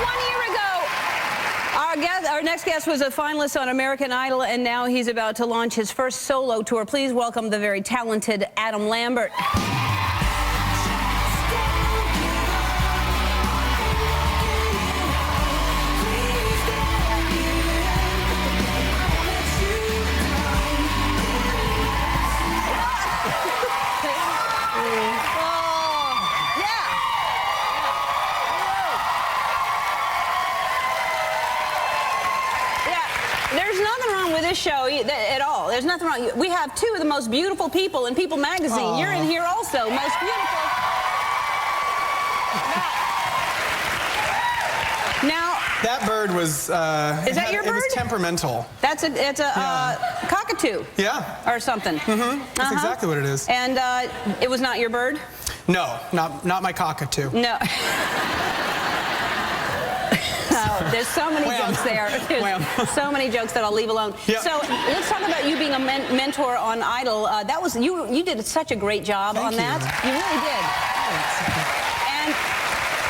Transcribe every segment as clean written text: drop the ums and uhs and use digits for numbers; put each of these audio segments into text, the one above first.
1 year ago, our next guest was a finalist on American Idol, and now he's about to launch his first solo tour. Please welcome the very talented Adam Lambert. There's nothing wrong with this show at all. There's nothing wrong. We have two of the most beautiful people in People magazine. Aww. You're in here also. Most beautiful. Now, that bird was... is that your bird? It was temperamental. It's a cockatoo. Yeah. Or something. Mm-hmm. That's exactly what it is. And it was not your bird? No, not my cockatoo. No. There's so many jokes there. There's so many jokes that I'll leave alone. Yep. So let's talk about you being a mentor on Idol. That was you did such a great job on that. You really did. And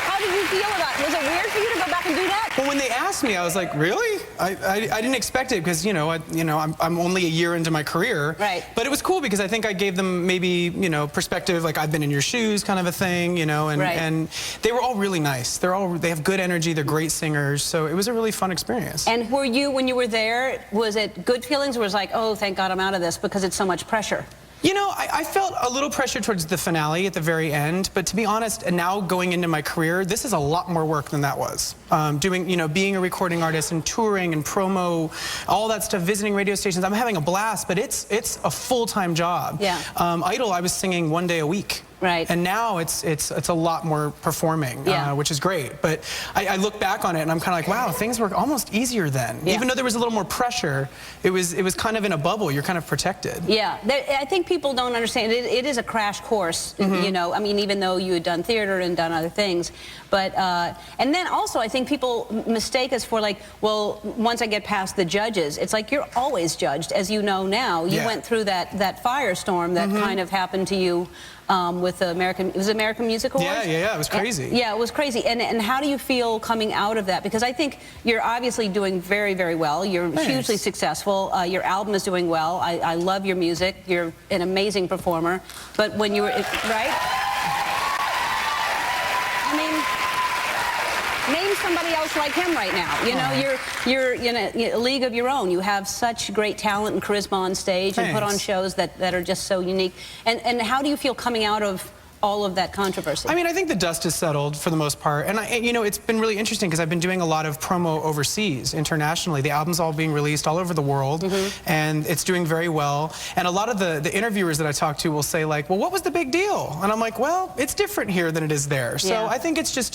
how did you feel about it? Was it weird for you to go back and do that? Well, when they asked me, I was like, really? I didn't expect it because I'm only a year into my career. Right. But it was cool because I think I gave them maybe perspective, like I've been in your shoes kind of a thing, and they were all really nice. They have good energy. They're great singers. So it was a really fun experience. And were you, when you were there, was it good feelings or was it like, oh, thank God I'm out of this because it's so much pressure? I felt a little pressure towards the finale at the very end, but to be honest, and now going into my career, this is a lot more work than that was. Being a recording artist and touring and promo, all that stuff, visiting radio stations, I'm having a blast, but it's a full-time job. Yeah. Idol, I was singing 1 day a week. Right. And now it's a lot more performing, which is great. But I look back on it and I'm kind of like, wow, things were almost easier then. Yeah. Even though there was a little more pressure, it was kind of in a bubble. You're kind of protected. Yeah. I think people don't understand. It is a crash course, I mean, even though you had done theater and done other things. But, and then also I think people mistake us for like, well, once I get past the judges, it's like you're always judged, as you know now. You went through that firestorm that kind of happened to you. With the American Music Awards? Yeah, it was crazy. Yeah, it was crazy. And how do you feel coming out of that? Because I think you're obviously doing very, very well. You're hugely successful. Your album is doing well. I love your music. You're an amazing performer. But when you were, right? I mean, name somebody else like him right now. You're in a league of your own. You have such great talent and charisma on stage and put on shows that are just so unique. And how do you feel coming out of all of that controversy? I mean, I think the dust has settled for the most part. And, it's been really interesting because I've been doing a lot of promo overseas, internationally. The album's all being released all over the world, and it's doing very well. And a lot of the interviewers that I talk to will say, like, well, what was the big deal? And I'm like, well, it's different here than it is there. So I think it's just,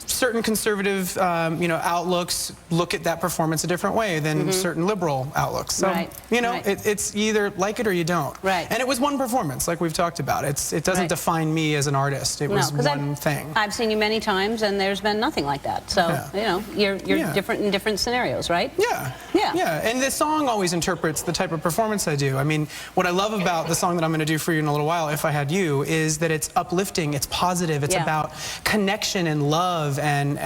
certain conservative, outlooks look at that performance a different way than certain liberal outlooks. So, it's either like it or you don't. Right. And it was one performance, like we've talked about. It doesn't define me as an artist. It was one thing. I've seen you many times, and there's been nothing like that. So, you're different in different scenarios, right? Yeah. And the song always interprets the type of performance I do. I mean, what I love about the song that I'm going to do for you in a little while, If I Had You, is that it's uplifting, it's positive, it's about connection and love, and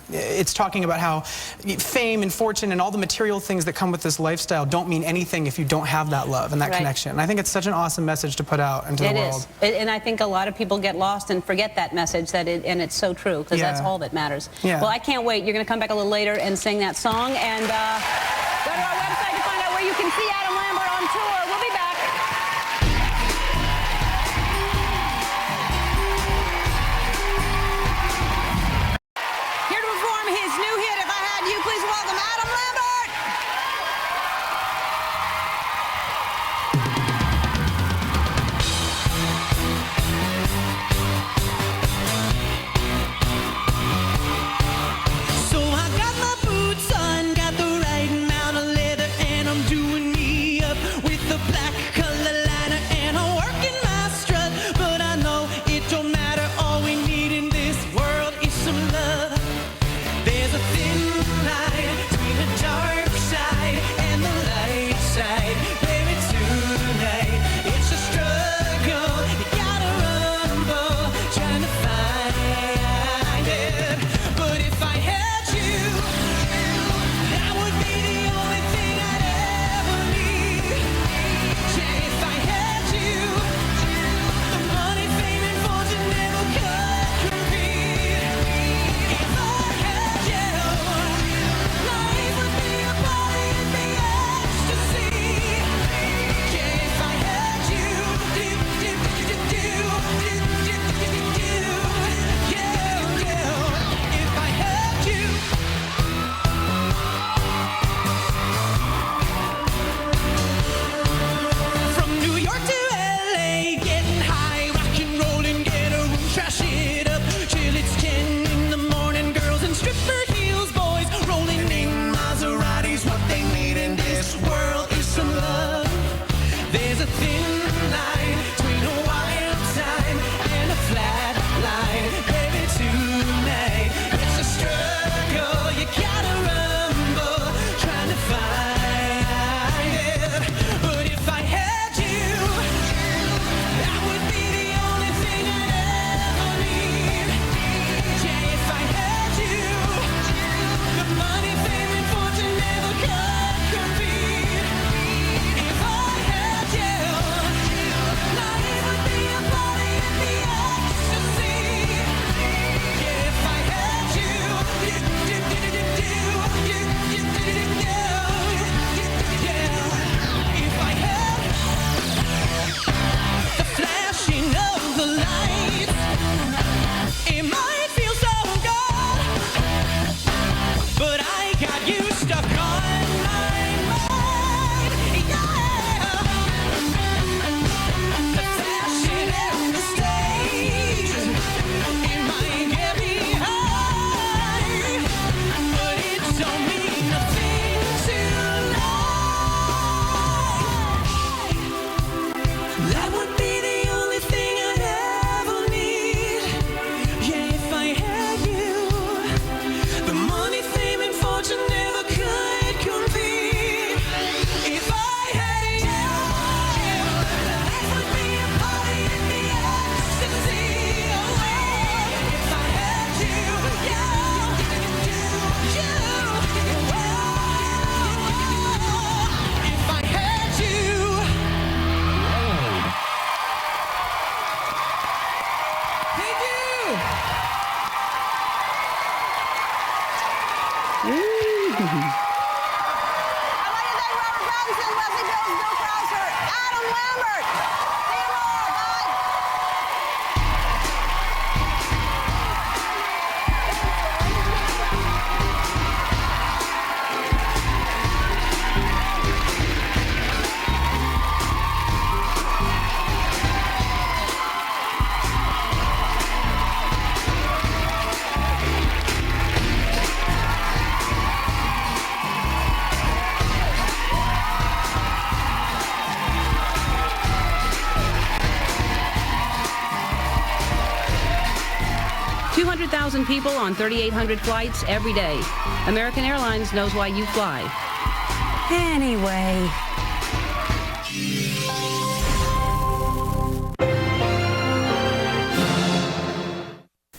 it's talking about how fame and fortune and all the material things that come with this lifestyle don't mean anything if you don't have that love and that connection. And I think it's such an awesome message to put out into the world. It is. And I think a lot of people get lost and forget that message, and it's so true, because that's all that matters. Well, I can't wait. You're going to come back a little later and sing that song, and go to our website to find out where you can see Adam Lambert on tour. We'll be back. Here to perform his new hit, If I Had You, please welcome Adam Lambert. So I got my boots on, got the right amount of leather, and I'm doing me. I'd like to thank Robert Pattinson, Leslie Bills, Bill Krauser, Adam Lambert. See you all. Bye. 200,000 people on 3,800 flights every day. American Airlines knows why you fly. Anyway.